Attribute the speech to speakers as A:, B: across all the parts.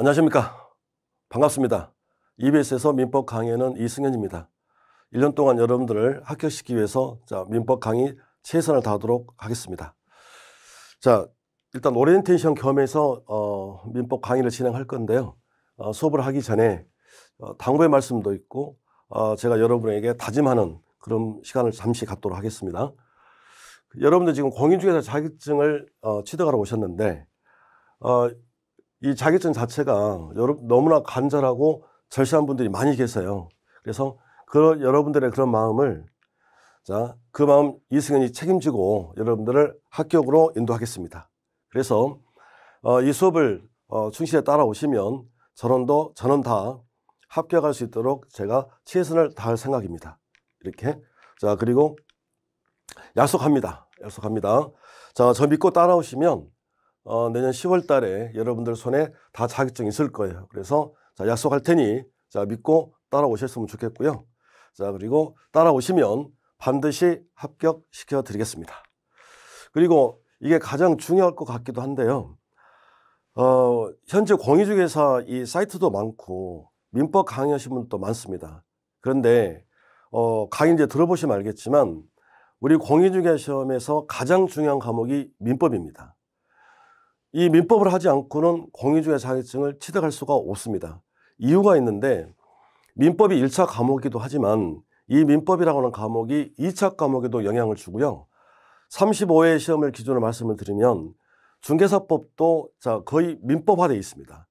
A: 안녕하십니까. 반갑습니다. EBS에서 민법 강의하는 이승현입니다. 1년 동안 여러분들을 합격시키기 위해서 민법 강의 최선을 다하도록 하겠습니다. 일단 오리엔테이션 겸해서 민법 강의를 진행할 건데요. 수업을 하기 전에 당부의 말씀도 있고 제가 여러분에게 다짐하는 그런 시간을 잠시 갖도록 하겠습니다. 여러분들 지금 공인중개사 자격증을 취득하러 오셨는데 이 자격증 자체가 너무나 간절하고 절실한 분들이 많이 계세요. 그래서 여러분들의 그런 마음을 그 마음 이승현이 책임지고 여러분들을 합격으로 인도하겠습니다. 그래서 이 수업을 충실히 따라오시면 저는 다 합격할 수 있도록 제가 최선을 다할 생각입니다. 이렇게. 그리고 약속합니다. 저 믿고 따라오시면 내년 10월 달에 여러분들 손에 다 자격증이 있을 거예요. 그래서 약속할 테니 믿고 따라오셨으면 좋겠고요. 그리고 따라오시면 반드시 합격시켜 드리겠습니다. 그리고 이게 가장 중요할 것 같기도 한데요. 현재 공인중개사 이 사이트도 많고 민법 강의하시는 분도 많습니다. 그런데 강의 이제 들어보시면 알겠지만 우리 공인중개사 시험에서 가장 중요한 과목이 민법입니다. 이 민법을 하지 않고는 공인중개사 자격증을 취득할 수가 없습니다. 이유가 있는데 민법이 1차 과목이기도 하지만 이 민법이라고 하는 과목이 2차 과목에도 영향을 주고요. 35회 시험을 기준으로 말씀을 드리면 중개사법도 거의 민법화되어 있습니다.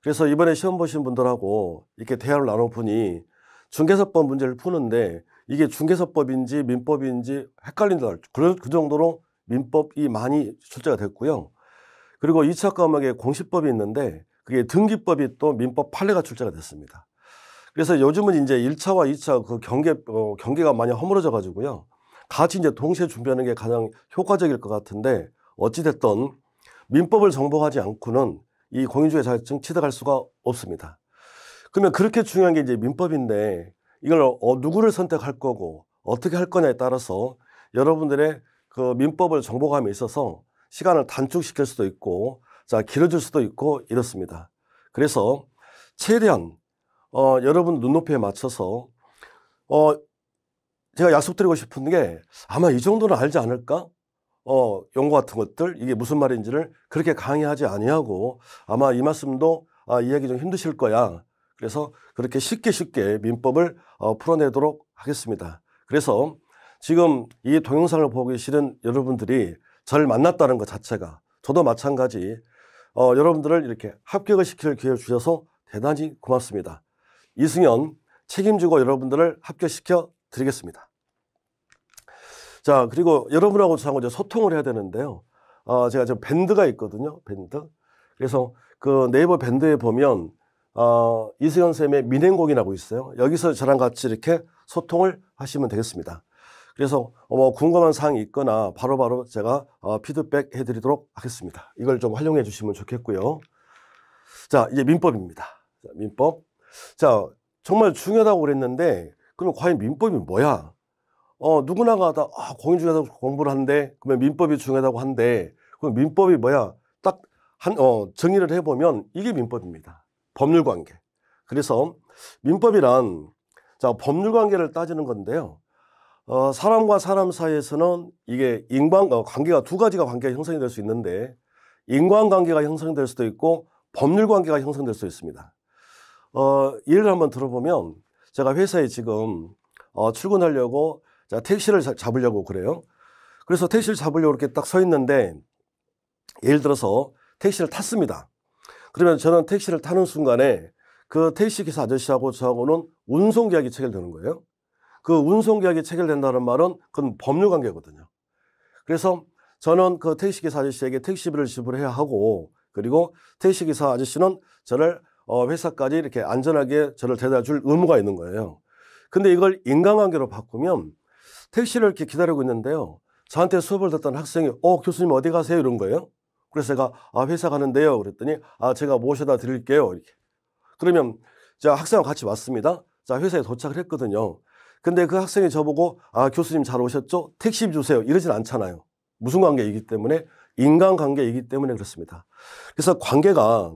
A: 그래서 이번에 시험 보신 분들하고 이렇게 대화를 나눠보니 중개사법 문제를 푸는데 이게 중개사법인지 민법인지 헷갈린다. 그 정도로 민법이 많이 출제가 됐고요. 그리고 2차 과목에 공시법이 있는데 그게 등기법이 또 민법 판례가 출제가 됐습니다. 그래서 요즘은 이제 1차와 2차 그 경계가 많이 허물어져 가지고요. 같이 이제 동시에 준비하는 게 가장 효과적일 것 같은데 어찌됐든 민법을 정복하지 않고는 이 공인중개사 자격증 취득할 수가 없습니다. 그러면 그렇게 중요한 게 이제 민법인데 이걸 누구를 선택할 거고 어떻게 할 거냐에 따라서 여러분들의 그 민법을 정복함에 있어서 시간을 단축시킬 수도 있고 길어질 수도 있고 이렇습니다. 그래서 최대한 여러분 눈높이에 맞춰서 제가 약속드리고 싶은 게 아마 이 정도는 알지 않을까? 용어 같은 것들 이게 무슨 말인지를 그렇게 강의하지 아니하고 아마 이 말씀도 이해하기 좀 힘드실 거야. 그래서 그렇게 쉽게 민법을 풀어내도록 하겠습니다. 그래서 지금 이 동영상을 보고 계시는 여러분들이 저를 만났다는 것 자체가 저도 마찬가지 여러분들을 이렇게 합격을 시킬 기회를 주셔서 대단히 고맙습니다. 이승현 책임지고 여러분들을 합격시켜 드리겠습니다. 그리고 여러분하고 저하고 이제 소통을 해야 되는데요. 제가 지금 밴드가 있거든요. 밴드. 그래서 그 네이버 밴드에 보면 이승현 쌤의 민행공이라고 있어요. 여기서 저랑 같이 이렇게 소통을 하시면 되겠습니다. 그래서 궁금한 사항이 있거나 바로바로 제가 피드백 해드리도록 하겠습니다. 이걸 좀 활용해 주시면 좋겠고요. 이제 민법입니다. 민법. 정말 중요하다고 그랬는데 그럼 과연 민법이 뭐야? 누구나가 다 공인중개사 공부를 한대. 그러면 민법이 중요하다고 한대. 그럼 민법이 뭐야? 딱 정의를 해보면 이게 민법입니다. 법률관계. 그래서 민법이란 법률관계를 따지는 건데요. 사람과 사람 사이에서는 이게 관계가 두 가지가 관계가 형성이 될 수 있는데 인간관계가 형성될 수도 있고 법률관계가 형성될 수 있습니다. 예를 한번 들어보면 제가 회사에 지금 출근하려고 택시를 잡으려고 그래요. 그래서 택시를 잡으려고 이렇게 딱 서 있는데 예를 들어서 택시를 탔습니다. 그러면 저는 택시를 타는 순간에 그 택시기사 아저씨하고 저하고는 운송계약이 체결되는 거예요. 그 운송계약이 체결된다는 말은 그건 법률관계거든요. 그래서 저는 그 택시기사 아저씨에게 택시비를 지불해야 하고 그리고 택시기사 아저씨는 저를 회사까지 이렇게 안전하게 저를 데려다 줄 의무가 있는 거예요. 근데 이걸 인간관계로 바꾸면 택시를 이렇게 기다리고 있는데요. 저한테 수업을 듣던 학생이 교수님 어디 가세요? 이런 거예요. 그래서 제가 회사 가는데요. 그랬더니 제가 모셔다 드릴게요. 이렇게. 그러면 학생하고 같이 왔습니다. 회사에 도착을 했거든요. 근데 그 학생이 저보고 교수님 잘 오셨죠? 택시비 주세요. 이러진 않잖아요. 무슨 관계이기 때문에 인간관계이기 때문에 그렇습니다. 그래서 관계가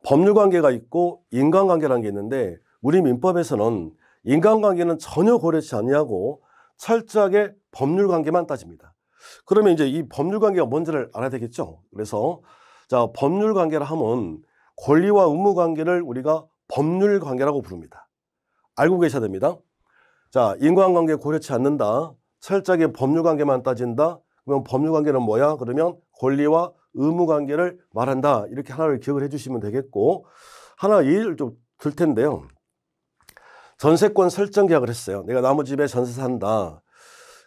A: 법률관계가 있고 인간관계라는 게 있는데 우리 민법에서는 인간관계는 전혀 고려치 아니하고 철저하게 법률관계만 따집니다. 그러면 이제 이 법률관계가 뭔지를 알아야 되겠죠. 그래서 자, 법률관계를 하면 권리와 의무관계를 우리가 법률관계라고 부릅니다. 알고 계셔야 됩니다. 자, 인간관계 고려치 않는다. 철저하게 법률관계만 따진다. 그러면 법률관계는 뭐야? 그러면 권리와 의무관계를 말한다. 이렇게 하나를 기억을 해주시면 되겠고, 하나 예를 좀 들 텐데요. 전세권 설정 계약을 했어요. 내가 나무 집에 전세 산다.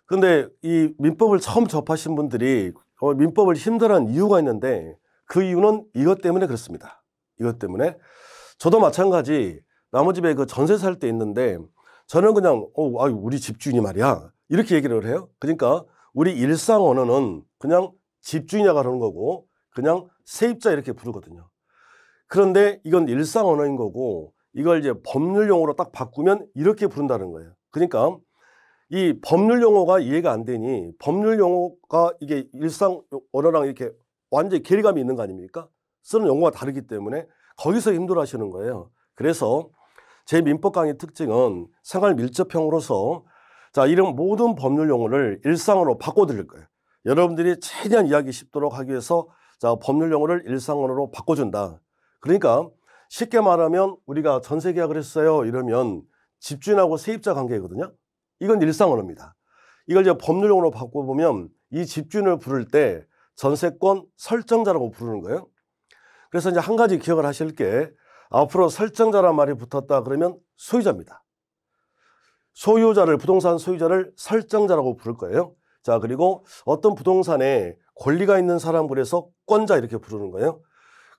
A: 근데 이 민법을 처음 접하신 분들이 민법을 힘들어하는 이유가 있는데 그 이유는 이것 때문에 그렇습니다. 이것 때문에 저도 마찬가지 나무 집에 그 전세 살 때 있는데 저는 그냥 우리 집주인이 말이야 이렇게 얘기를 해요. 그러니까 우리 일상 언어는 그냥 집주인이라고 하는 거고 그냥 세입자 이렇게 부르거든요. 그런데 이건 일상 언어인 거고 이걸 이제 법률 용어로 딱 바꾸면 이렇게 부른다는 거예요. 그러니까 이 법률 용어가 이해가 안 되니 법률 용어가 이게 일상 언어랑 이렇게 완전히 괴리감이 있는 거 아닙니까? 쓰는 용어가 다르기 때문에 거기서 힘들어 하시는 거예요. 그래서 제 민법 강의 특징은 생활 밀접형으로서 자, 이런 모든 법률 용어를 일상어로 바꿔드릴 거예요. 여러분들이 최대한 이해하기 쉽도록 하기 위해서 자, 법률 용어를 일상 언어로 바꿔준다. 그러니까 쉽게 말하면 우리가 전세 계약을 했어요. 이러면 집주인하고 세입자 관계거든요. 이건 일상 언어입니다. 이걸 이제 법률 용어로 바꿔보면 이 집주인을 부를 때 전세권 설정자라고 부르는 거예요. 그래서 이제 한 가지 기억을 하실 게 앞으로 설정자란 말이 붙었다 그러면 소유자입니다. 소유자를 부동산 소유자를 설정자라고 부를 거예요. 자, 그리고 어떤 부동산에 권리가 있는 사람을 해서 권자 이렇게 부르는 거예요.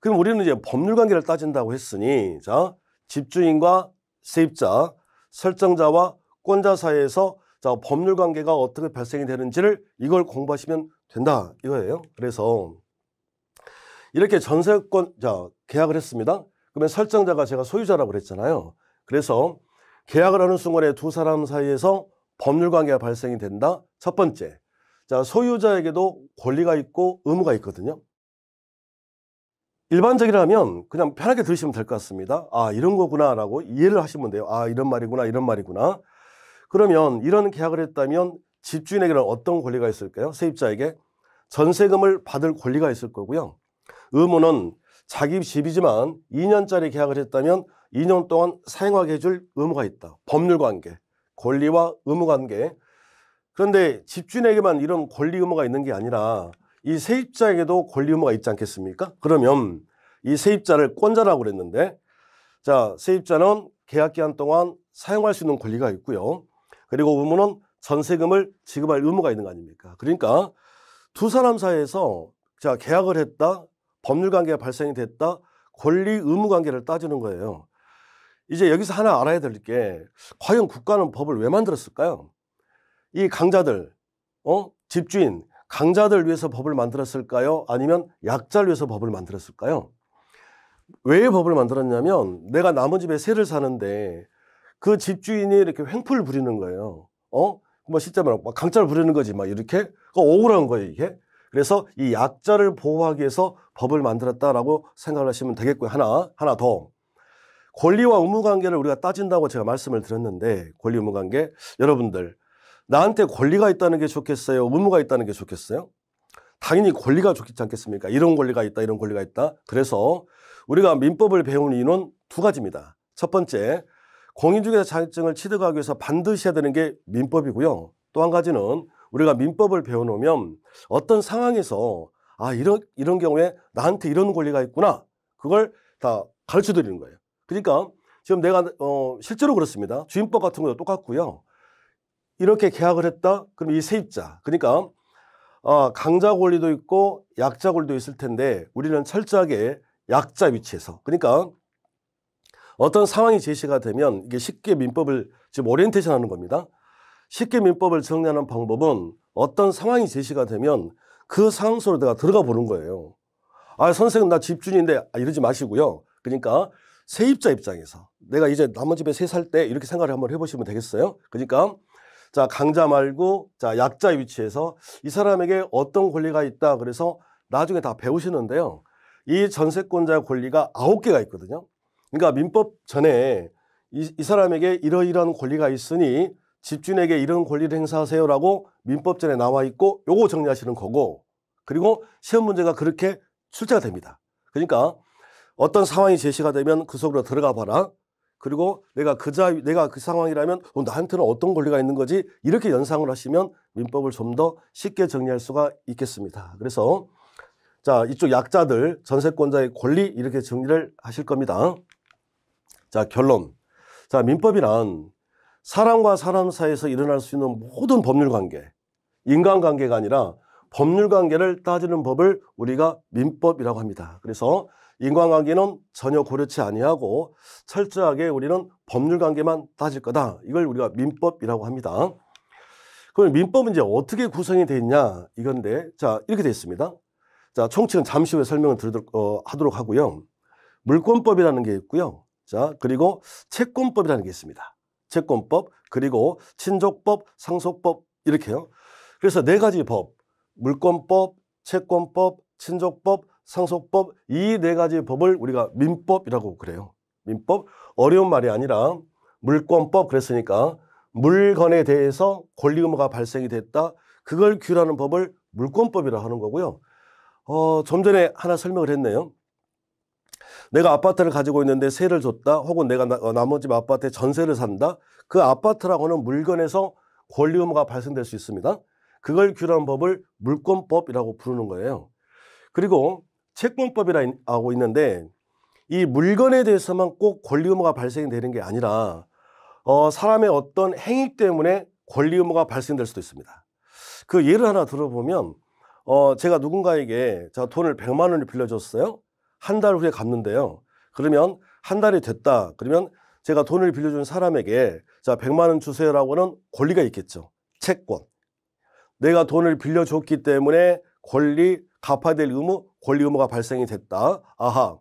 A: 그럼 우리는 이제 법률관계를 따진다고 했으니 자, 집주인과 세입자, 설정자와 권자 사이에서 자, 법률관계가 어떻게 발생이 되는지를 이걸 공부하시면 된다 이거예요. 그래서 이렇게 전세권 자, 계약을 했습니다. 그러면 설정자가 제가 소유자라고 그랬잖아요. 그래서 계약을 하는 순간에 두 사람 사이에서 법률관계가 발생이 된다. 첫 번째, 자, 소유자에게도 권리가 있고 의무가 있거든요. 일반적이라면 그냥 편하게 들으시면 될 것 같습니다. 아, 이런 거구나 라고 이해를 하시면 돼요. 아, 이런 말이구나 이런 말이구나. 그러면 이런 계약을 했다면 집주인에게는 어떤 권리가 있을까요? 세입자에게 전세금을 받을 권리가 있을 거고요. 의무는 자기 집이지만 2년짜리 계약을 했다면 2년 동안 사용하게 해줄 의무가 있다. 법률관계, 권리와 의무관계. 그런데 집주인에게만 이런 권리 의무가 있는 게 아니라 이 세입자에게도 권리 의무가 있지 않겠습니까? 그러면 이 세입자를 권자라고 그랬는데 자, 세입자는 계약 기간 동안 사용할 수 있는 권리가 있고요. 그리고 의무는 전세금을 지급할 의무가 있는 거 아닙니까? 그러니까 두 사람 사이에서 자, 계약을 했다. 법률관계가 발생이 됐다. 권리 의무 관계를 따지는 거예요. 이제 여기서 하나 알아야 될 게 과연 국가는 법을 왜 만들었을까요? 이 강자들, 집주인, 강자들 위해서 법을 만들었을까요? 아니면 약자를 위해서 법을 만들었을까요? 왜 법을 만들었냐면 내가 남의 집에 세를 사는데 그 집주인이 이렇게 횡포를 부리는 거예요. 뭐 실제 막 강자를 부리는 거지 막 이렇게 억울한 거예요 이게. 그래서 이 약자를 보호하기 위해서 법을 만들었다라고 생각을 하시면 되겠고요. 하나 더. 권리와 의무 관계를 우리가 따진다고 제가 말씀을 드렸는데 권리 의무 관계 여러분들 나한테 권리가 있다는 게 좋겠어요? 의무가 있다는 게 좋겠어요? 당연히 권리가 좋겠지 않겠습니까? 이런 권리가 있다, 이런 권리가 있다. 그래서 우리가 민법을 배우는 이유는 두 가지입니다. 첫 번째, 공인중개사 자격증을 취득하기 위해서 반드시 해야 되는 게 민법이고요. 또 한 가지는 우리가 민법을 배워놓으면 어떤 상황에서 아, 이런 경우에 나한테 이런 권리가 있구나. 그걸 다 가르쳐 드리는 거예요. 그러니까 지금 내가 실제로 그렇습니다. 주임법 같은 것도 똑같고요. 이렇게 계약을 했다. 그럼 이 세입자. 그러니까 강자 권리도 있고 약자 권리도 있을 텐데 우리는 철저하게 약자 위치에서 그러니까 어떤 상황이 제시가 되면 이게 쉽게 민법을 지금 오리엔테이션 하는 겁니다. 쉽게 민법을 정리하는 방법은 어떤 상황이 제시가 되면 그 상황 속으로 내가 들어가 보는 거예요. 아, 선생님 나 집주인인데 이러지 마시고요. 그러니까 세입자 입장에서 내가 이제 남의 집에 세 살 때 이렇게 생각을 한번 해보시면 되겠어요. 그러니까 자, 강자 말고 자, 약자 위치에서 이 사람에게 어떤 권리가 있다. 그래서 나중에 다 배우시는데요. 이 전세권자의 권리가 9개가 있거든요. 그러니까 민법 전에 이 사람에게 이러이러한 권리가 있으니 집주인에게 이런 권리를 행사하세요라고 민법 전에 나와 있고 요거 정리하시는 거고, 그리고 시험 문제가 그렇게 출제가 됩니다. 그러니까 어떤 상황이 제시가 되면 그 속으로 들어가 봐라. 그리고 내가 그 상황이라면 나한테는 어떤 권리가 있는 거지? 이렇게 연상을 하시면 민법을 좀 더 쉽게 정리할 수가 있겠습니다. 그래서 자, 이쪽 약자들, 전세권자의 권리 이렇게 정리를 하실 겁니다. 자, 결론. 자, 민법이란 사람과 사람 사이에서 일어날 수 있는 모든 법률 관계, 인간관계가 아니라 법률 관계를 따지는 법을 우리가 민법이라고 합니다. 그래서 인간관계는 전혀 고려치 아니하고 철저하게 우리는 법률 관계만 따질 거다. 이걸 우리가 민법이라고 합니다. 그럼 민법은 이제 어떻게 구성이 되어 있냐 이건데, 자, 이렇게 되어 있습니다. 자, 총칙은 잠시 후에 설명을 하도록 하고요. 물권법이라는 게 있고요. 자, 그리고 채권법이라는 게 있습니다. 채권법, 그리고 친족법, 상속법 이렇게요. 그래서 네 가지 법, 물권법, 채권법, 친족법, 상속법, 이 네 가지 법을 우리가 민법이라고 그래요. 민법, 어려운 말이 아니라 물권법 그랬으니까 물건에 대해서 권리 의무가 발생이 됐다. 그걸 규율하는 법을 물권법이라고 하는 거고요. 좀 전에 하나 설명을 했네요. 내가 아파트를 가지고 있는데 세를 줬다, 혹은 내가 나머지 아파트에 전세를 산다. 그 아파트라고 하는 물건에서 권리 의무가 발생될 수 있습니다. 그걸 규율하는 법을 물권법이라고 부르는 거예요. 그리고 채권법이라고 있는데, 이 물건에 대해서만 꼭 권리 의무가 발생이 되는 게 아니라 사람의 어떤 행위 때문에 권리 의무가 발생될 수도 있습니다. 그 예를 하나 들어보면, 제가 누군가에게 돈을 100만 원을 빌려줬어요. 한 달 후에 갚는데요. 그러면 한 달이 됐다. 그러면 제가 돈을 빌려준 사람에게 100만 원 주세요라고 하는 권리가 있겠죠. 채권. 내가 돈을 빌려줬기 때문에 갚아야 될 의무, 권리 의무가 발생이 됐다. 아하.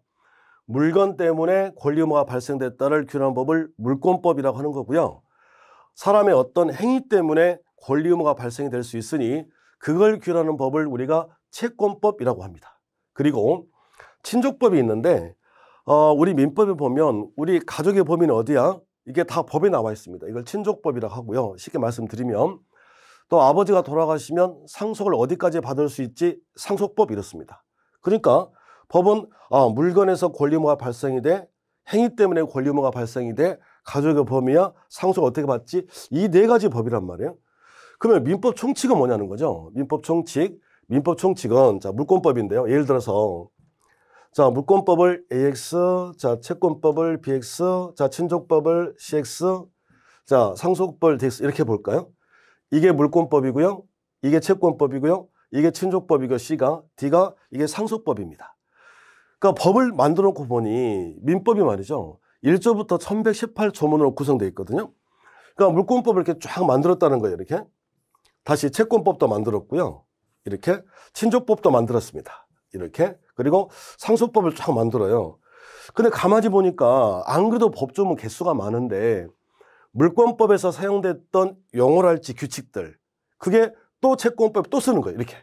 A: 물건 때문에 권리 의무가 발생됐다를 규율하는 법을 물권법이라고 하는 거고요. 사람의 어떤 행위 때문에 권리 의무가 발생이 될 수 있으니 그걸 규율하는 법을 우리가 채권법이라고 합니다. 그리고 친족법이 있는데, 우리 민법에 보면 우리 가족의 범위는 어디야? 이게 다 법에 나와 있습니다. 이걸 친족법이라고 하고요. 쉽게 말씀드리면 또 아버지가 돌아가시면 상속을 어디까지 받을 수 있지? 상속법 이렇습니다. 그러니까 법은 물건에서 권리 의무가 발생이 돼, 행위 때문에 권리 의무가 발생이 돼, 가족의 범위야, 상속을 어떻게 받지? 이 네 가지 법이란 말이에요. 그러면 민법 총칙은 뭐냐는 거죠. 민법 총칙은 물권법인데요. 예를 들어서 물권법을 AX, 채권법을 BX, 친족법을 CX, 상속법을 DX 이렇게 볼까요? 이게 물권법이고요. 이게 채권법이고요. 이게 친족법이고 C가, D가 이게 상속법입니다. 그러니까 법을 만들어 놓고 보니 민법이 말이죠. 1조부터 1118조문으로 구성되어 있거든요. 그러니까 물권법을 이렇게 쫙 만들었다는 거예요. 이렇게. 다시 채권법도 만들었고요. 이렇게. 친족법도 만들었습니다. 이렇게. 그리고 상속법을 쫙 만들어요. 근데 가만히 보니까 안 그래도 법조문 개수가 많은데 물권법에서 사용됐던 용어랄지 규칙들, 그게 또 채권법에 또 쓰는 거예요. 이렇게.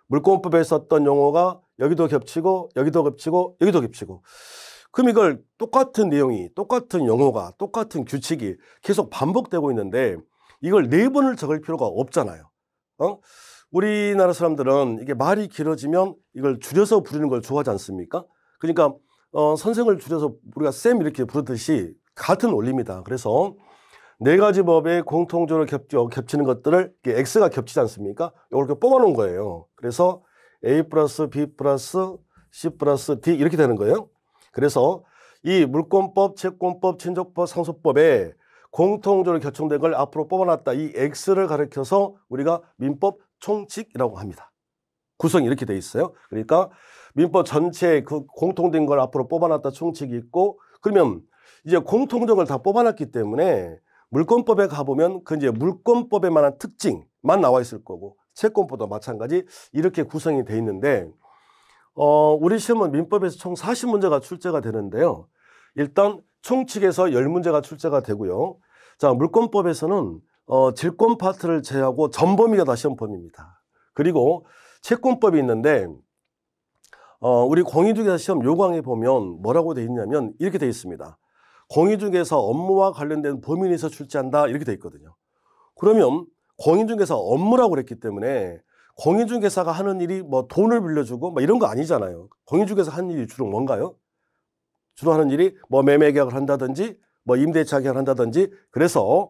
A: 물권법에 썼던 용어가 여기도 겹치고 여기도 겹치고 여기도 겹치고. 그럼 이걸 똑같은 내용이, 똑같은 용어가, 똑같은 규칙이 계속 반복되고 있는데 이걸 네 번을 적을 필요가 없잖아요. 우리나라 사람들은 이게 말이 길어지면 이걸 줄여서 부르는 걸 좋아하지 않습니까? 그러니까 선생을 줄여서 우리가 쌤 이렇게 부르듯이 같은 원리입니다. 그래서 네 가지 법에 공통적으로 겹치는 것들을 X가 겹치지 않습니까? 이렇게 뽑아놓은 거예요. 그래서 A 플러스 B 플러스 C 플러스 D 이렇게 되는 거예요. 그래서 이 물권법, 채권법, 친족법, 상속법에 공통적으로 결정된 걸 앞으로 뽑아놨다. 이 X를 가리켜서 우리가 민법 총칙이라고 합니다. 구성이 이렇게 돼 있어요. 그러니까 민법 전체에 그 공통된 걸 앞으로 뽑아놨다 총칙이 있고, 그러면 이제 공통된 걸 다 뽑아놨기 때문에 물권법에 가보면 그 이제 물권법에 관한 특징만 나와 있을 거고, 채권법도 마찬가지 이렇게 구성이 돼 있는데, 우리 시험은 민법에서 총 40문제가 출제가 되는데요. 일단 총칙에서 10문제가 출제가 되고요. 물권법에서는 질권 파트를 제외하고 전 범위가 다 시험 범위입니다. 그리고 채권법이 있는데 우리 공인중개사 시험 요강에 보면 뭐라고 돼 있냐면 이렇게 돼 있습니다. 공인중개사 업무와 관련된 범위에서 출제한다 이렇게 돼 있거든요. 그러면 공인중개사 업무라고 그랬기 때문에 공인중개사가 하는 일이 뭐 돈을 빌려주고 뭐 이런 거 아니잖아요. 공인중개사 하는 일이 주로 뭔가요? 주로 하는 일이 뭐 매매계약을 한다든지 뭐 임대차 계약을 한다든지 그래서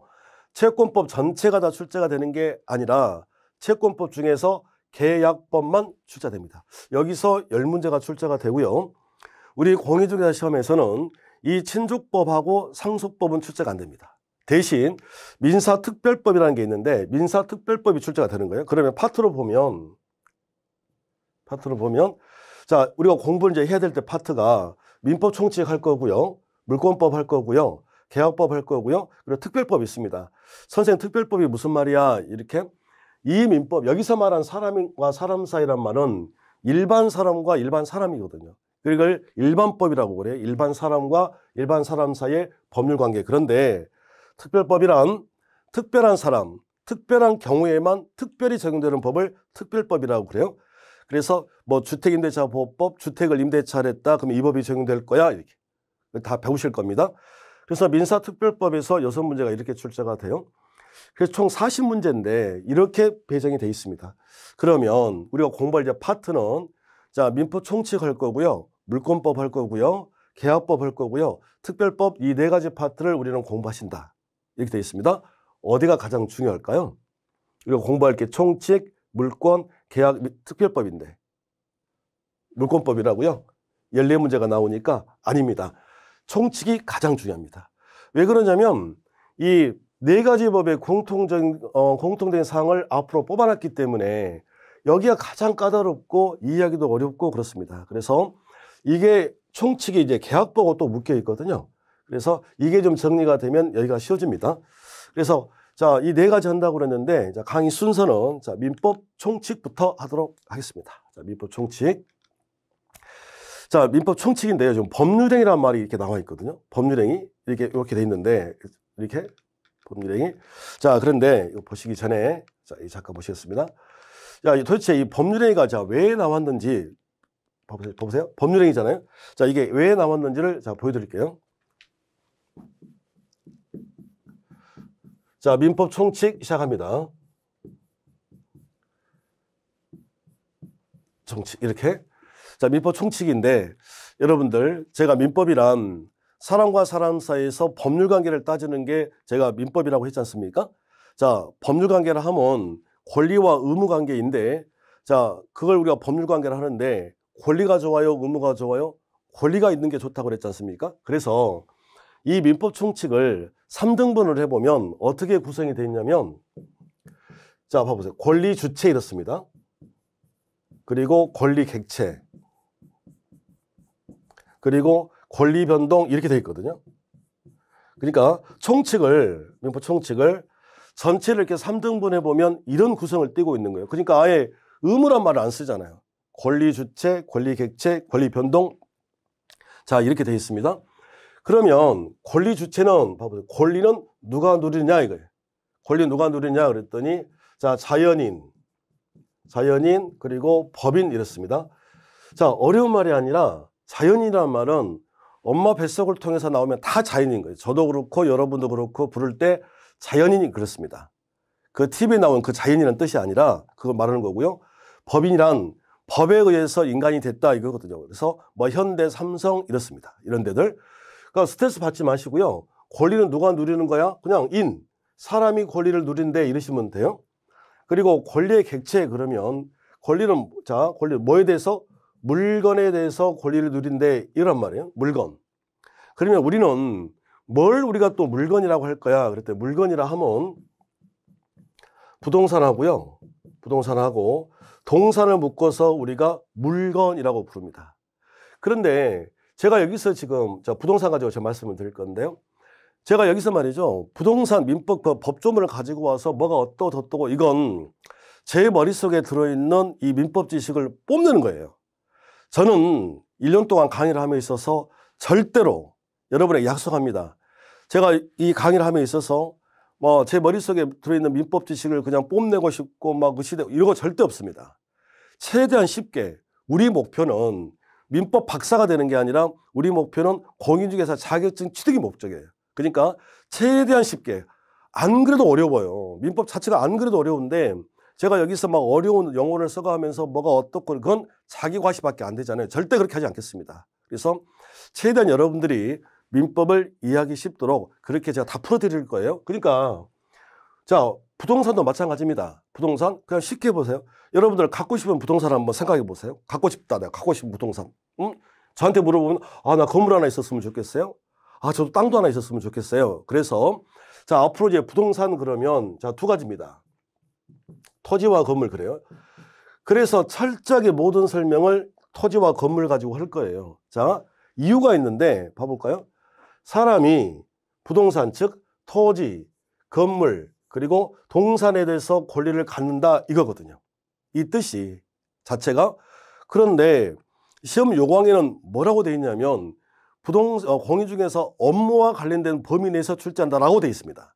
A: 채권법 전체가 다 출제가 되는 게 아니라 채권법 중에서 계약법만 출제됩니다. 여기서 10문제가 출제가 되고요. 우리 공인중개사 시험에서는 이 친족법하고 상속법은 출제가 안 됩니다. 대신 민사특별법이라는 게 있는데 민사특별법이 출제가 되는 거예요. 그러면 파트로 보면 자, 우리가 공부를 이제 해야 될 때 파트가 민법 총칙 할 거고요. 물권법 할 거고요. 계약법 할 거고요. 그리고 특별법이 있습니다. 선생님 특별법이 무슨 말이야? 이렇게 이 민법 여기서 말한 사람과 사람 사이란 말은 일반 사람과 일반 사람이거든요. 이걸 일반법이라고 그래요. 일반 사람과 일반 사람 사이의 법률 관계. 그런데 특별법이란 특별한 사람, 특별한 경우에만 특별히 적용되는 법을 특별법이라고 그래요. 그래서 뭐 주택임대차 보호법, 주택을 임대차를 했다. 그럼 이 법이 적용될 거야. 이렇게 다 배우실 겁니다. 그래서 민사특별법에서 6문제가 이렇게 출제가 돼요. 그래서 총 40문제인데 이렇게 배정이 되어 있습니다. 그러면 우리가 공부할 이제 파트는 자, 민법 총칙 할 거고요. 물권법 할 거고요. 계약법 할 거고요. 특별법 이 4가지 파트를 우리는 공부하신다. 이렇게 되어 있습니다. 어디가 가장 중요할까요? 우리가 공부할 게 총칙, 물권, 계약, 특별법인데 물권법이라고요? 14문제가 나오니까 아닙니다. 총칙이 가장 중요합니다. 왜 그러냐면 이 4가지 법의 공통된 사항을 앞으로 뽑아놨기 때문에 여기가 가장 까다롭고 이해하기도 어렵고 그렇습니다. 그래서 이게 총칙이 이제 계약법하고 또 묶여 있거든요. 그래서 이게 좀 정리가 되면 여기가 쉬워집니다. 그래서 자, 이 4가지 한다고 그랬는데 자, 강의 순서는 자, 민법 총칙부터 하도록 하겠습니다. 자, 민법 총칙. 자, 민법 총칙인데요. 지금 법률행위라는 말이 이렇게 나와 있거든요. 법률행위 이렇게 돼 있는데 이렇게 법률행위. 자, 그런데 이거 보시기 전에 자, 잠깐 보시겠습니다. 자, 도대체 이 법률행위가 자, 왜 나왔는지 보세요. 법률행위잖아요. 자, 이게 왜 나왔는지를 자, 보여드릴게요. 자, 민법 총칙 시작합니다. 총칙 이렇게. 자, 민법 총칙인데 여러분들 제가 민법이란 사람과 사람 사이에서 법률 관계를 따지는 게 제가 민법이라고 했지 않습니까? 자, 법률 관계를 하면 권리와 의무 관계인데 자, 그걸 우리가 법률 관계를 하는데 권리가 좋아요, 의무가 좋아요? 권리가 있는 게 좋다고 그랬지 않습니까? 그래서 이 민법 총칙을 3등분을 해보면 어떻게 구성이 되어 있냐면 자, 봐보세요. 권리 주체 이렇습니다. 그리고 권리 객체 그리고 권리 변동 이렇게 되어 있거든요. 그러니까 총칙을 민법 총칙을 전체를 이렇게 3등분 해보면 이런 구성을 띠고 있는 거예요. 그러니까 아예 의무란 말을 안 쓰잖아요. 권리 주체, 권리 객체, 권리 변동 자 이렇게 되어 있습니다. 그러면 권리 주체는 봐보세요. 권리는 누가 누리냐 이거예요. 권리 누가 누리냐 그랬더니 자 자연인 그리고 법인 이렇습니다. 자 어려운 말이 아니라 자연인이라는 말은 엄마 뱃속을 통해서 나오면 다 자연인 거예요. 저도 그렇고 여러분도 그렇고 부를 때 자연인이 그렇습니다. 그 TV에 나온 그 자연이라는 뜻이 아니라 그걸 말하는 거고요. 법인이란 법에 의해서 인간이 됐다 이거거든요. 그래서 뭐 현대, 삼성 이렇습니다. 이런 데들. 그러니까 스트레스 받지 마시고요. 권리는 누가 누리는 거야? 그냥 사람이 권리를 누린대 이러시면 돼요. 그리고 권리의 객체 그러면 권리는 자 권리 뭐에 대해서 물건에 대해서 권리를 누린대 이란 말이에요. 물건. 그러면 우리는 뭘 우리가 또 물건이라고 할 거야? 그랬더니 물건이라 하면 부동산하고요. 부동산하고 동산을 묶어서 우리가 물건이라고 부릅니다. 그런데 제가 여기서 지금 부동산 가지고 제가 말씀을 드릴 건데요. 제가 여기서 말이죠. 부동산 민법 법조문을 가지고 와서 뭐가 어떠고 이건 제 머릿속에 들어있는 이 민법 지식을 뽐내는 거예요. 저는 1년 동안 강의를 함에 있어서 절대로 여러분에게 약속합니다. 제가 이 강의를 함에 있어서 뭐 제 머릿속에 들어있는 민법 지식을 그냥 뽐내고 싶고 막 그 시대 이런 거 절대 없습니다. 최대한 쉽게 우리 목표는 민법 박사가 되는 게 아니라 우리 목표는 공인중개사 자격증 취득이 목적이에요. 그러니까 최대한 쉽게. 안 그래도 어려워요. 민법 자체가 안 그래도 어려운데 제가 여기서 막 어려운 용어를 써가면서 뭐가 어떻고 그건 자기 과시밖에 안 되잖아요. 절대 그렇게 하지 않겠습니다. 그래서 최대한 여러분들이 민법을 이해하기 쉽도록 그렇게 제가 다 풀어드릴 거예요. 그러니까 자, 부동산도 마찬가지입니다. 부동산 그냥 쉽게 보세요. 여러분들 갖고 싶은 부동산 한번 생각해 보세요. 갖고 싶다. 내가 갖고 싶은 부동산. 응? 저한테 물어보면 나 건물 하나 있었으면 좋겠어요. 저도 땅도 하나 있었으면 좋겠어요. 그래서 자, 앞으로 이제 부동산 그러면 자, 두 가지입니다. 토지와 건물 그래요. 그래서 철저하게 모든 설명을 토지와 건물 가지고 할 거예요. 자, 이유가 있는데 봐볼까요? 사람이 부동산 즉 토지, 건물 그리고 동산에 대해서 권리를 갖는다 이거거든요. 이 뜻이 자체가. 그런데 시험 요강에는 뭐라고 되어 있냐면 공인중개사 업무와 관련된 범위 내에서 출제한다라고 되어 있습니다.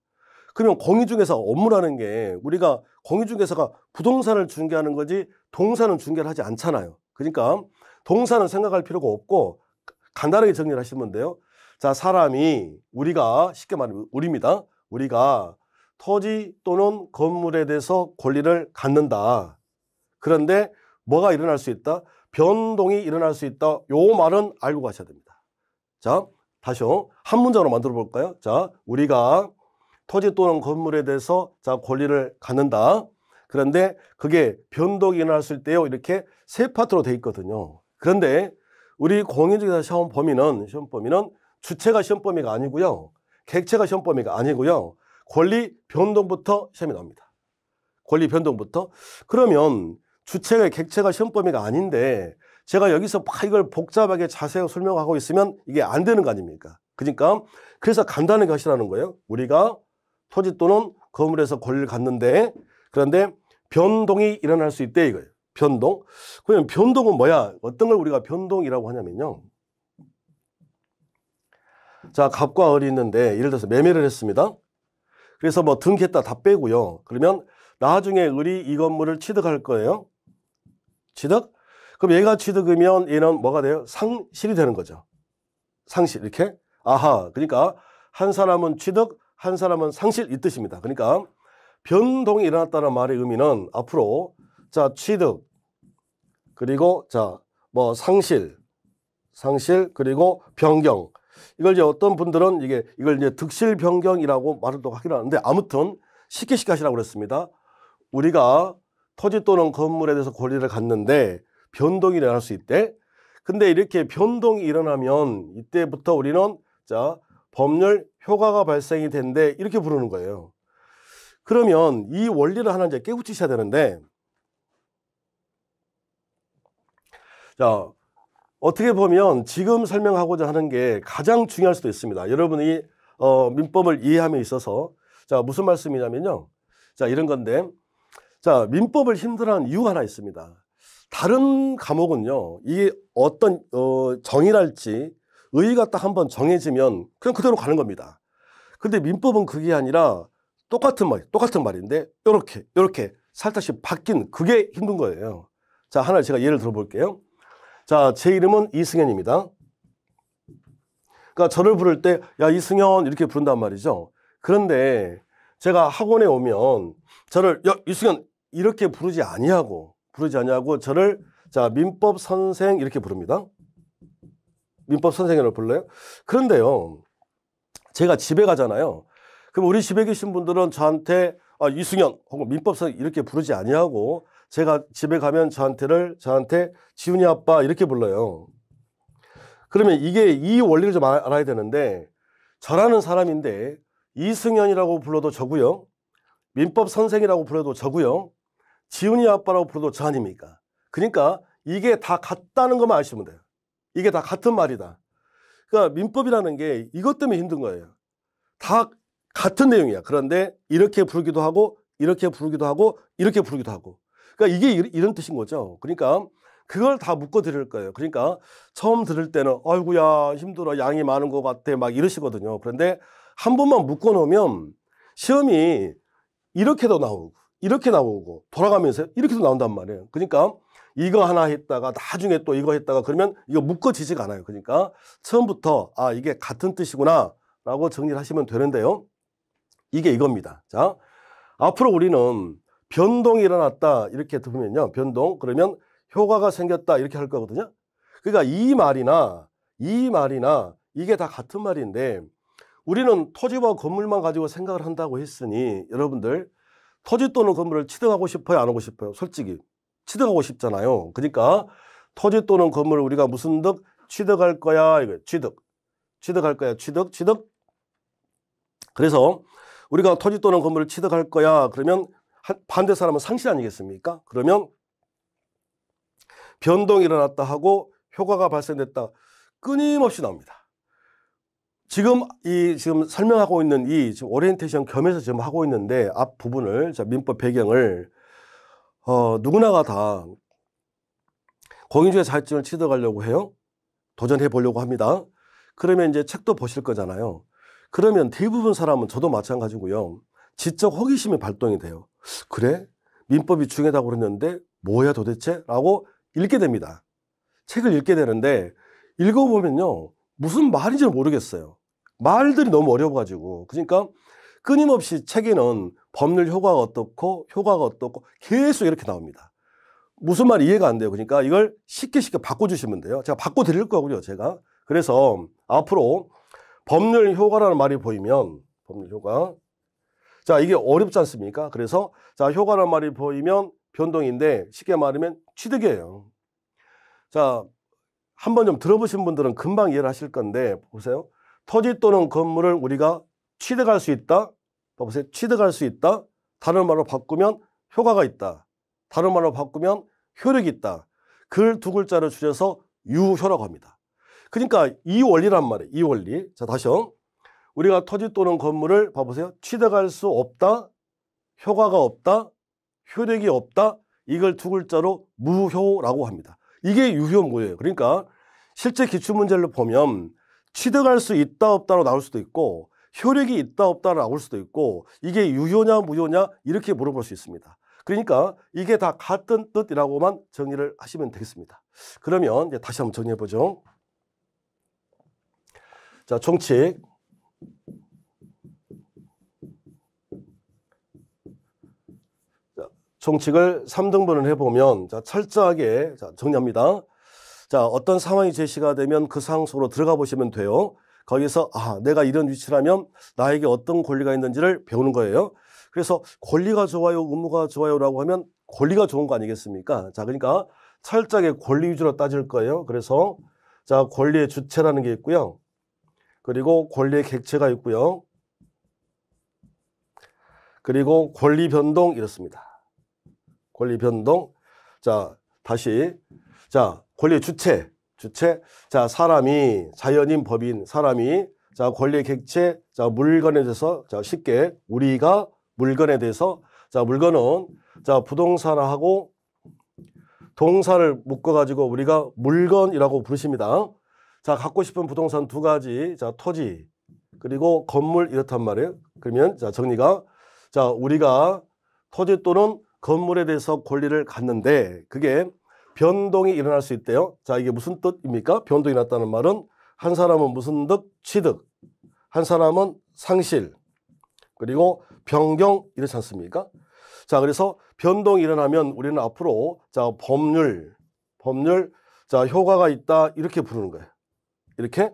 A: 그러면 공인중개사 업무라는 게 우리가 공인중개사가 부동산을 중개하는 거지 동산은 중개를 하지 않잖아요. 그러니까 동산은 생각할 필요가 없고 간단하게 정리를 하시면 돼요. 자, 사람이 우리가 쉽게 말하면 우리입니다. 우리가 토지 또는 건물에 대해서 권리를 갖는다. 그런데 뭐가 일어날 수 있다? 변동이 일어날 수 있다. 요 말은 알고 가셔야 됩니다. 자, 다시요. 한 문장으로 만들어 볼까요? 자, 우리가 토지 또는 건물에 대해서 자, 권리를 갖는다. 그런데 그게 변동이 일어날 수 있대요. 이렇게 세 파트로 되어 있거든요. 그런데 우리 공인중개사 시험 범위는 주체가 시험 범위가 아니고요. 객체가 시험 범위가 아니고요. 권리 변동부터 시험이 나옵니다. 권리 변동부터. 그러면 주체가 객체가 시험 범위가 아닌데 제가 여기서 막 이걸 복잡하게 자세하게 설명하고 있으면 이게 안 되는 거 아닙니까? 그러니까 그래서 간단하게 하시라는 거예요. 우리가 토지 또는 건물에서 권리를 갖는데 그런데 변동이 일어날 수 있대 이거예요. 변동. 그러면 변동은 뭐야? 어떤 걸 우리가 변동이라고 하냐면요. 자, 갑과 을이 있는데 예를 들어서 매매를 했습니다. 그래서 뭐 등기했다 다 빼고요. 그러면 나중에 을이 이 건물을 취득할 거예요. 취득? 그럼 얘가 취득이면 얘는 뭐가 돼요? 상실이 되는 거죠. 상실 이렇게. 아하. 그러니까 한 사람은 취득, 한 사람은 상실 이 뜻입니다. 그러니까 변동이 일어났다는 말의 의미는 앞으로 자, 취득 그리고 자, 뭐 상실 그리고 변경. 이걸 이제 어떤 분들은 이걸 이제 득실 변경이라고 말을 또 하긴 하는데 아무튼 쉽게 하시라고 그랬습니다. 우리가 토지 또는 건물에 대해서 권리를 갖는데 변동이 일어날 수 있대. 근데 이렇게 변동이 일어나면 이때부터 우리는 자, 법률 효과가 발생이 된대 이렇게 부르는 거예요. 그러면 이 원리를 하나 이제 깨우치셔야 되는데 자, 어떻게 보면 지금 설명하고자 하는 게 가장 중요할 수도 있습니다. 여러분이 민법을 이해함에 있어서 자, 무슨 말씀이냐면요. 자, 이런 건데 자, 민법을 힘들어하는 이유가 하나 있습니다. 다른 과목은요. 이게 어떤 정의랄지 의의가 딱 한번 정해지면 그냥 그대로 가는 겁니다. 근데 민법은 그게 아니라 똑같은 말인데 이렇게 살짝씩 바뀐 그게 힘든 거예요. 자, 하나 제가 예를 들어 볼게요. 자, 제 이름은 이승현입니다. 그러니까 저를 부를 때 야, 이승현 이렇게 부른단 말이죠. 그런데 제가 학원에 오면 저를 야, 이승현 이렇게 부르지 아니하고 저를 자, 민법 선생 이렇게 부릅니다. 민법 선생이라고 불러요. 그런데요. 제가 집에 가잖아요. 그럼 우리 집에 계신 분들은 저한테 이승현 혹은 민법 선생 이렇게 부르지 아니하고 제가 집에 가면 저한테 지훈이 아빠 이렇게 불러요. 그러면 이게 이 원리를 좀 알아야 되는데 저라는 사람인데 이승현이라고 불러도 저고요. 민법 선생이라고 불러도 저고요. 지훈이 아빠라고 불러도 저 아닙니까? 그러니까 이게 다 같다는 것만 아시면 돼요. 이게 다 같은 말이다. 그러니까 민법이라는 게 이것 때문에 힘든 거예요. 다 같은 내용이야. 그런데 이렇게 부르기도 하고 이렇게 부르기도 하고 이렇게 부르기도 하고. 그러니까 이게 이런 뜻인 거죠. 그러니까 그걸 다 묶어 드릴 거예요. 그러니까 처음 들을 때는 아이고야 힘들어 양이 많은 것 같아 막 이러시거든요. 그런데 한 번만 묶어 놓으면 시험이 이렇게도 나오고 이렇게 나오고 돌아가면서 이렇게도 나온단 말이에요. 그러니까 이거 하나 했다가 나중에 또 이거 했다가 그러면 이거 묶어지지가 않아요. 그러니까 처음부터 아, 이게 같은 뜻이구나 라고 정리를 하시면 되는데요. 이게 이겁니다. 자, 앞으로 우리는 변동이 일어났다 이렇게 들으면요. 변동 그러면 효과가 생겼다 이렇게 할 거거든요. 그러니까 이 말이나 이게 다 같은 말인데 우리는 토지와 건물만 가지고 생각을 한다고 했으니 여러분들 토지 또는 건물을 취득하고 싶어요? 안 하고 싶어요? 솔직히 취득하고 싶잖아요. 그러니까 토지 또는 건물을 우리가 무슨 득? 취득할 거야. 이거 취득할 거야. 취득. 그래서 우리가 토지 또는 건물을 취득할 거야. 그러면 반대 사람은 상실 아니겠습니까? 그러면 변동이 일어났다 하고 효과가 발생됐다. 끊임없이 나옵니다. 지금 설명하고 있는 지금 오리엔테이션 겸해서 지금 하고 있는데 앞 부분을 민법 배경을 누구나가 다 공인중개 자격증을 취득하려고 해요. 도전해 보려고 합니다. 그러면 이제 책도 보실 거잖아요. 그러면 대부분 사람은 저도 마찬가지고요. 지적 호기심이 발동이 돼요. 그래? 민법이 중요하다고 그랬는데 뭐야 도대체? 라고 읽게 됩니다. 책을 읽게 되는데 읽어보면요. 무슨 말인지 모르겠어요. 말들이 너무 어려워가지고. 그러니까 끊임없이 책에는 법률 효과가 어떻고 계속 이렇게 나옵니다. 무슨 말이 이해가 안 돼요. 그러니까 이걸 쉽게 바꿔주시면 돼요. 제가 바꿔드릴 거고요. 제가. 그래서 앞으로 법률 효과라는 말이 보이면 법률 효과. 자, 이게 어렵지 않습니까? 그래서 자, 효과라는 말이 보이면 변동인데 쉽게 말하면 취득이에요. 자, 한번 좀 들어보신 분들은 금방 이해를 하실 건데 보세요. 토지 또는 건물을 우리가 취득할 수 있다. 보세요. 취득할 수 있다. 다른 말로 바꾸면 효과가 있다. 다른 말로 바꾸면 효력이 있다. 글 두 글자를 줄여서 유효라고 합니다. 그러니까 이 원리란 말이에요. 이 원리. 자, 다시요. 우리가 토지 또는 건물을 봐보세요. 취득할 수 없다. 효과가 없다. 효력이 없다. 이걸 두 글자로 무효라고 합니다. 이게 유효무효예요. 그러니까 실제 기출문제를 보면 취득할 수 있다 없다로 나올 수도 있고 효력이 있다 없다로 나올 수도 있고 이게 유효냐 무효냐 이렇게 물어볼 수 있습니다. 그러니까 이게 다 같은 뜻이라고만 정리를 하시면 되겠습니다. 그러면 이제 다시 한번 정리해 보죠. 자, 총칙. 총칙을 3등분을 해보면 자, 철저하게 정리합니다. 자, 어떤 상황이 제시가 되면 그 상황 속으로 들어가 보시면 돼요. 거기서 내가 이런 위치라면 나에게 어떤 권리가 있는지를 배우는 거예요. 그래서 권리가 좋아요, 의무가 좋아요라고 하면 권리가 좋은 거 아니겠습니까? 자, 그러니까 철저하게 권리 위주로 따질 거예요. 그래서 자, 권리의 주체라는 게 있고요. 그리고 권리의 객체가 있고요. 그리고 권리 변동 이렇습니다. 권리 변동. 자, 다시. 자, 권리의 주체. 자, 사람이, 자연인, 법인, 사람이, 자, 권리의 객체, 자, 물건에 대해서, 자, 쉽게, 우리가 물건에 대해서, 자, 물건은, 자, 부동산하고 동사를 묶어가지고 우리가 물건이라고 부르십니다. 자, 갖고 싶은 부동산 두 가지, 자, 토지, 그리고 건물 이렇단 말이에요. 그러면, 자, 정리가, 자, 우리가 토지 또는 건물에 대해서 권리를 갖는데 그게 변동이 일어날 수 있대요. 자, 이게 무슨 뜻입니까? 변동이 났다는 말은 한 사람은 무슨 득? 취득. 한 사람은 상실. 그리고 변경 이렇지 않습니까? 자, 그래서 변동이 일어나면 우리는 앞으로 자, 법률 자, 효과가 있다 이렇게 부르는 거예요. 이렇게.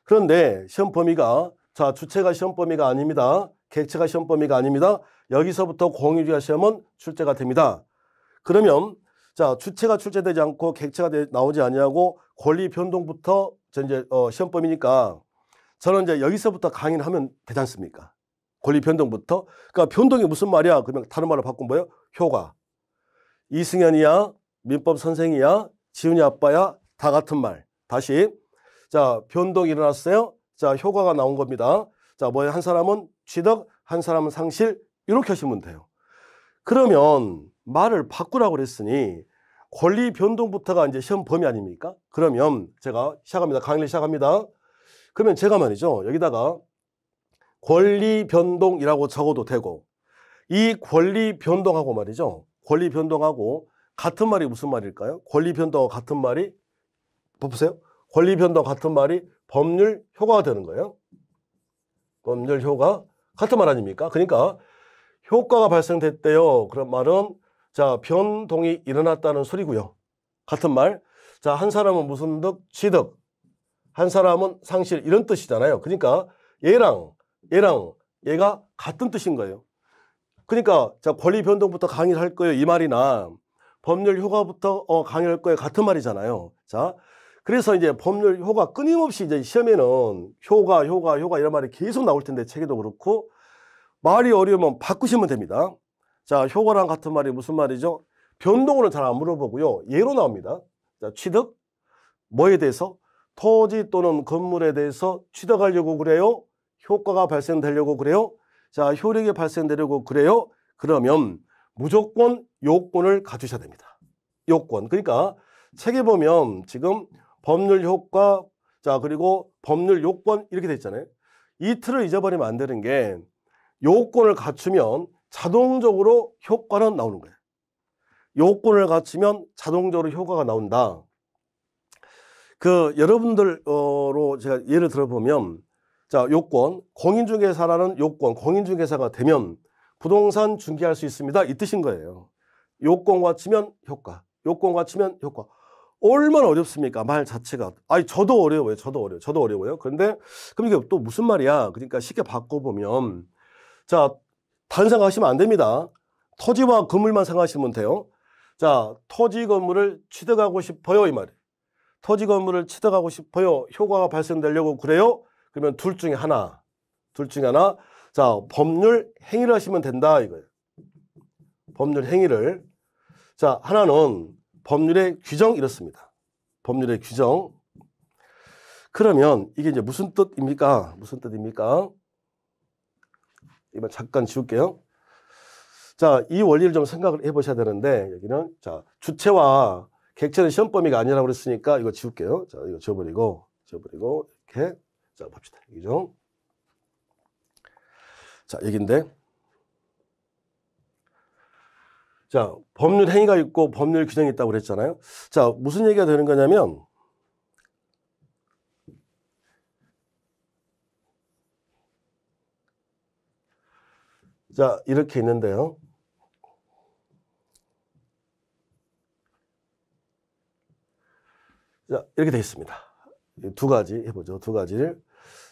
A: 그런데 시험 범위가 자, 주체가 시험 범위가 아닙니다. 객체가 시험 범위가 아닙니다. 여기서부터 공유주의 시험은 출제가 됩니다. 그러면 자, 주체가 출제되지 않고 객체가 나오지 아니하고 권리 변동부터 이제 시험 범위니까 저는 이제 여기서부터 강의를 하면 되지 않습니까? 권리 변동부터. 그러니까 변동이 무슨 말이야? 그러면 다른 말로 바꾼 뭐예요? 효과. 이승현이야, 민법 선생이야, 지훈이 아빠야, 다 같은 말. 다시. 자, 변동이 일어났어요. 자, 효과가 나온 겁니다. 자, 뭐예요? 한 사람은 취득, 한 사람은 상실. 이렇게 하시면 돼요. 그러면 말을 바꾸라고 그랬으니 권리 변동부터가 이제 시험 범위 아닙니까? 그러면 제가 시작합니다. 강의를 시작합니다. 그러면 제가 말이죠. 여기다가 권리 변동이라고 적어도 되고 이 권리 변동하고 말이죠. 권리 변동하고 같은 말이 무슨 말일까요? 권리 변동과 같은 말이, 보세요. 권리 변동과 같은 말이 법률 효과가 되는 거예요. 법률 효과 같은 말 아닙니까? 그러니까 효과가 발생됐대요. 그런 말은 자, 변동이 일어났다는 소리고요. 같은 말. 자, 한 사람은 무슨 득? 취득. 한 사람은 상실. 이런 뜻이잖아요. 그러니까 얘랑 얘가 같은 뜻인 거예요. 그러니까 자, 권리 변동부터 강의를 할 거예요. 이 말이나 법률 효과부터 강의할 거예요. 같은 말이잖아요. 자, 그래서 이제 법률 효과 끊임없이 이제 시험에는 효과 이런 말이 계속 나올 텐데 책에도 그렇고 말이 어려우면 바꾸시면 됩니다. 자, 효과랑 같은 말이 무슨 말이죠? 변동으로는 잘 안 물어보고요. 예로 나옵니다. 자, 취득. 뭐에 대해서? 토지 또는 건물에 대해서 취득하려고 그래요? 효과가 발생되려고 그래요? 자, 효력이 발생되려고 그래요? 그러면 무조건 요건을 갖추셔야 됩니다. 요건. 그러니까 책에 보면 지금 법률 효과, 자, 그리고 법률 요건 이렇게 돼 있잖아요. 이 틀을 잊어버리면 안 되는 게 요건을 갖추면 자동적으로 효과는 나오는 거예요. 요건을 갖추면 자동적으로 효과가 나온다. 여러분들로 제가 예를 들어보면, 자, 요건, 공인중개사라는 요건, 공인중개사가 되면 부동산 중개할 수 있습니다. 이 뜻인 거예요. 요건 갖추면 효과, 요건 갖추면 효과. 얼마나 어렵습니까? 말 자체가. 아니, 저도 어려워요. 저도 어려워요. 그런데, 그럼 이게 또 무슨 말이야? 그러니까 쉽게 바꿔보면, 자, 다른 생각하시면 안 됩니다. 토지와 건물만 생각하시면 돼요. 자, 토지 건물을 취득하고 싶어요. 이 말이에요. 토지 건물을 취득하고 싶어요. 효과가 발생되려고 그래요? 그러면 둘 중에 하나. 자, 법률 행위를 하시면 된다. 이거예요. 법률 행위를. 자, 하나는 법률의 규정 이렇습니다. 법률의 규정. 그러면 이게 이제 무슨 뜻입니까? 이번 잠깐 지울게요. 자, 이 원리를 좀 생각을 해보셔야 되는데 여기는 자, 주체와 객체는 시험 범위가 아니라고 그랬으니까 이거 지울게요. 자, 이거 지워버리고 이렇게 자, 봅시다. 여기죠. 자, 여기인데. 자, 법률 행위가 있고 법률 규정이 있다고 그랬잖아요. 자, 무슨 얘기가 되는 거냐면 자, 이렇게 있는데요. 자, 이렇게 되어 있습니다. 두 가지 해보죠. 두 가지를.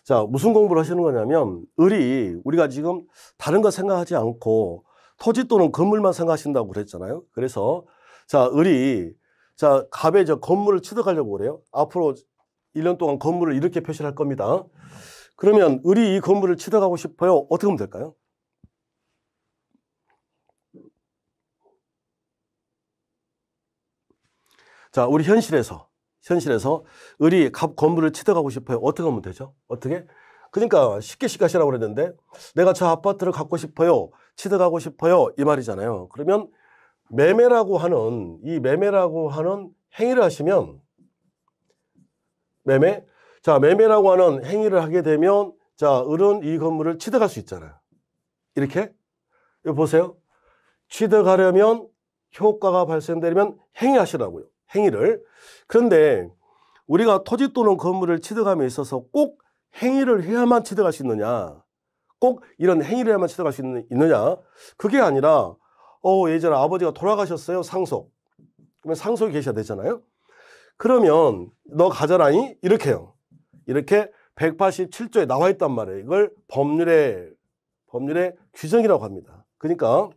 A: 자, 무슨 공부를 하시는 거냐면 우리가 지금 다른 거 생각하지 않고 토지 또는 건물만 생각하신다고 그랬잖아요. 그래서 자, 자, 갑에 저 건물을 취득하려고 그래요. 앞으로 1년 동안 건물을 이렇게 표시를 할 겁니다. 그러면 이 건물을 취득하고 싶어요. 어떻게 하면 될까요? 자, 우리 현실에서 갑 건물을 취득하고 싶어요. 어떻게 하면 되죠? 어떻게? 그러니까 쉽게 하시라고 그랬는데 내가 저 아파트를 갖고 싶어요. 취득하고 싶어요. 이 말이잖아요. 그러면 매매라고 하는 행위를 하시면 매매라고 하는 행위를 하게 되면 자, 을은 이 건물을 취득할 수 있잖아요. 이렇게. 여기 보세요. 취득하려면 효과가 발생되려면 행위하시라고요. 행위를. 그런데 우리가 토지 또는 건물을 취득함에 있어서 꼭 행위를 해야만 취득할 수 있느냐? 꼭 이런 행위를 해야만 취득할 수 있느냐? 그게 아니라 예전에 아버지가 돌아가셨어요. 상속. 그러면 상속이 계셔야 되잖아요. 그러면 너 가져라니? 이렇게요. 이렇게 187조에 나와 있단 말이에요. 이걸 법률의 규정이라고 합니다. 그러니까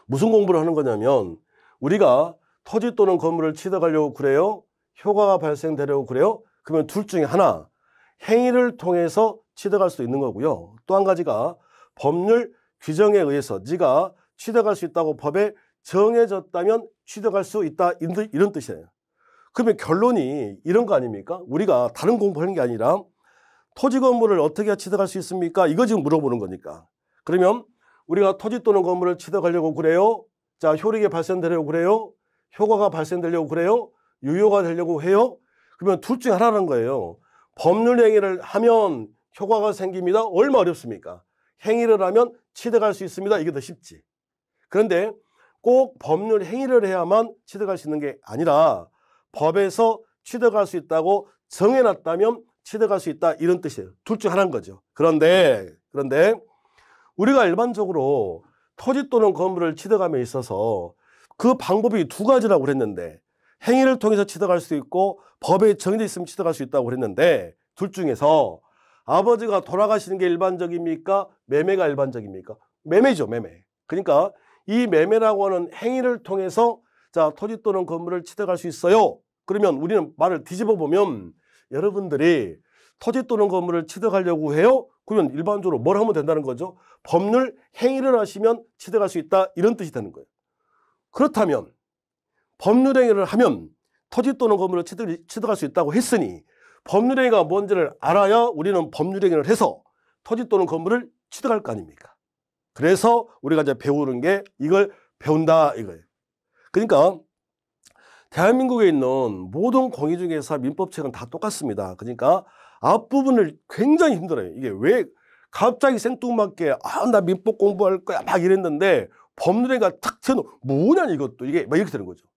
A: 무슨 공부를 하는 거냐면 우리가 토지 또는 건물을 취득하려고 그래요? 효과가 발생되려고 그래요? 그러면 둘 중에 하나, 행위를 통해서 취득할 수 있는 거고요. 또 한 가지가 법률 규정에 의해서 네가 취득할 수 있다고 법에 정해졌다면 취득할 수 있다. 이런 뜻이에요. 그러면 결론이 이런 거 아닙니까? 우리가 다른 공부하는 게 아니라 토지 건물을 어떻게 취득할 수 있습니까? 이거 지금 물어보는 거니까. 그러면 우리가 토지 또는 건물을 취득하려고 그래요? 자, 효력이 발생되려고 그래요? 효과가 발생되려고 그래요? 유효가 되려고 해요? 그러면 둘 중에 하나라는 거예요. 법률 행위를 하면 효과가 생깁니다. 얼마 어렵습니까? 행위를 하면 취득할 수 있습니다. 이게 더 쉽지. 그런데 꼭 법률 행위를 해야만 취득할 수 있는 게 아니라 법에서 취득할 수 있다고 정해놨다면 취득할 수 있다, 이런 뜻이에요. 둘 중 하나인 거죠. 그런데 우리가 일반적으로 토지 또는 건물을 취득함에 있어서 그 방법이 두 가지라고 그랬는데, 행위를 통해서 취득할 수 있고 법에 정해져 있으면 취득할 수 있다고 그랬는데, 둘 중에서 아버지가 돌아가시는 게 일반적입니까? 매매가 일반적입니까? 매매죠, 매매. 그러니까 이 매매라고 하는 행위를 통해서 자, 토지 또는 건물을 취득할 수 있어요. 그러면 우리는 말을 뒤집어 보면, 여러분들이 토지 또는 건물을 취득하려고 해요? 그러면 일반적으로 뭘 하면 된다는 거죠? 법률 행위를 하시면 취득할 수 있다, 이런 뜻이 되는 거예요. 그렇다면 법률 행위를 하면 토지 또는 건물을 취득할 수 있다고 했으니 법률 행위가 뭔지를 알아야 우리는 법률 행위를 해서 토지 또는 건물을 취득할 거 아닙니까? 그래서 우리가 이제 배우는 게 이걸 배운다, 이거예요. 그러니까 대한민국에 있는 모든 공인중개사 민법책은 다 똑같습니다. 그러니까 앞부분을 굉장히 힘들어요. 이게 왜 갑자기 생뚱맞게 나 민법 공부할 거야 막 이랬는데 법률행위가 탁 튀어나오면 뭐냐 이것도, 이게 막 이렇게 되는 거죠.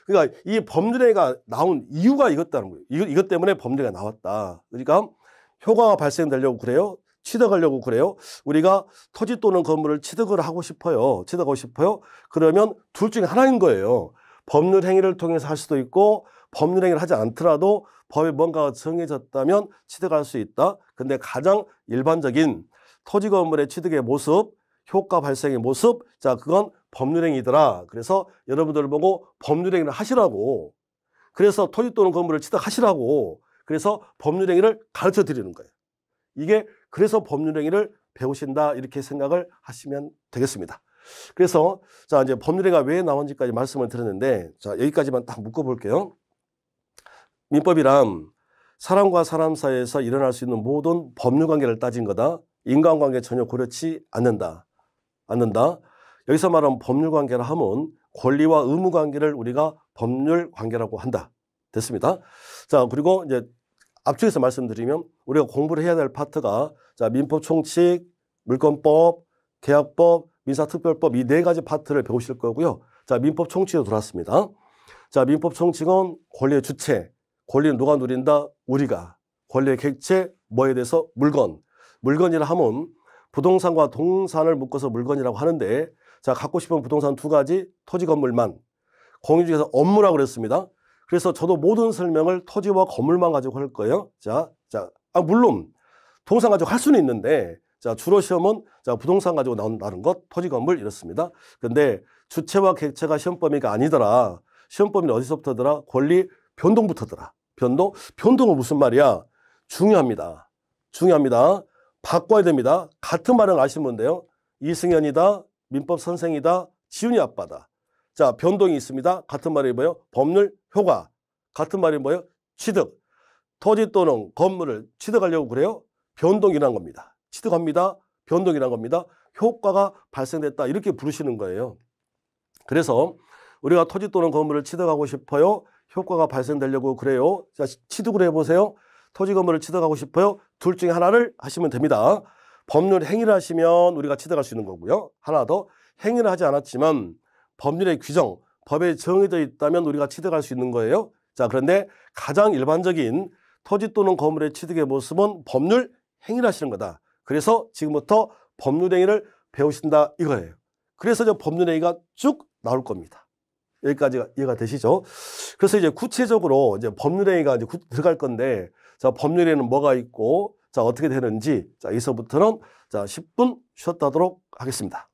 A: 그러니까 이 법률행위가 나온 이유가 이것다는 거예요. 이것 때문에 법률행위가 나왔다. 그러니까 효과가 발생되려고 그래요? 취득하려고 그래요? 우리가 토지 또는 건물을 취득을 하고 싶어요. 취득하고 싶어요? 그러면 둘 중에 하나인 거예요. 법률 행위를 통해서 할 수도 있고, 법률 행위를 하지 않더라도 법에 뭔가가 정해졌다면 취득할 수 있다. 근데 가장 일반적인 토지 건물의 취득의 모습, 효과 발생의 모습, 자, 그건 법률 행위더라. 그래서 여러분들 보고 법률 행위를 하시라고, 그래서 토지 또는 건물을 취득하시라고, 그래서 법률 행위를 가르쳐 드리는 거예요. 이게 그래서 법률 행위를 배우신다, 이렇게 생각을 하시면 되겠습니다. 그래서 자, 이제 법률행위가 왜 나온지까지 말씀을 드렸는데, 자, 여기까지만 딱 묶어 볼게요. 민법이란 사람과 사람 사이에서 일어날 수 있는 모든 법률 관계를 따진 거다. 인간관계 전혀 고려치 않는다. 여기서 말하는 법률 관계라 하면 권리와 의무 관계를 우리가 법률 관계라고 한다. 됐습니다. 자, 그리고 이제 앞쪽에서 말씀드리면 우리가 공부를 해야 될 파트가, 자, 민법 총칙, 물권법, 계약법, 민사특별법, 이 네 가지 파트를 배우실 거고요. 자, 민법 총칙으로 들어왔습니다. 자, 민법 총칙은 권리의 주체, 권리는 누가 누린다? 우리가. 권리의 객체, 뭐에 대해서? 물건. 물건이라 하면 부동산과 동산을 묶어서 물건이라고 하는데, 자, 갖고 싶은 부동산 두 가지, 토지 건물만. 공인중개사 업무라고 그랬습니다. 그래서 저도 모든 설명을 토지와 건물만 가지고 할 거예요. 물론 동산 가지고 할 수는 있는데, 자, 주로 시험은 자, 부동산 가지고 나온다는 것, 토지 건물 이렇습니다. 근데 주체와 객체가 시험 범위가 아니더라. 시험 범위는 어디서부터더라? 권리 변동부터더라. 변동은 무슨 말이야? 중요합니다. 바꿔야 됩니다. 같은 말은 아시면 뭔데요? 이승현이다, 민법 선생이다, 지훈이 아빠다. 자, 변동이 있습니다. 같은 말이 뭐예요? 법률 효과. 같은 말이 뭐예요? 취득. 토지 또는 건물을 취득하려고 그래요? 변동이란 겁니다. 취득합니다. 변동이란 겁니다. 효과가 발생됐다, 이렇게 부르시는 거예요. 그래서 우리가 토지 또는 건물을 취득하고 싶어요? 효과가 발생되려고 그래요? 자, 취득을 해보세요. 토지 건물을 취득하고 싶어요? 둘 중에 하나를 하시면 됩니다. 법률 행위를 하시면 우리가 취득할 수 있는 거고요. 하나 더, 행위를 하지 않았지만 법률의 규정, 법에 정해져 있다면 우리가 취득할 수 있는 거예요. 자, 그런데 가장 일반적인 토지 또는 건물의 취득의 모습은 법률 행위를 하시는 거다. 그래서 지금부터 법률 행위를 배우신다, 이거예요. 그래서 이제 법률 행위가 쭉 나올 겁니다. 여기까지가 이해가 되시죠? 그래서 이제 구체적으로 이제 법률 행위가 이제 들어갈 건데, 자, 법률 행위는 뭐가 있고, 자, 어떻게 되는지, 자, 여기서부터는 자, 10분 쉬었다 하도록 하겠습니다.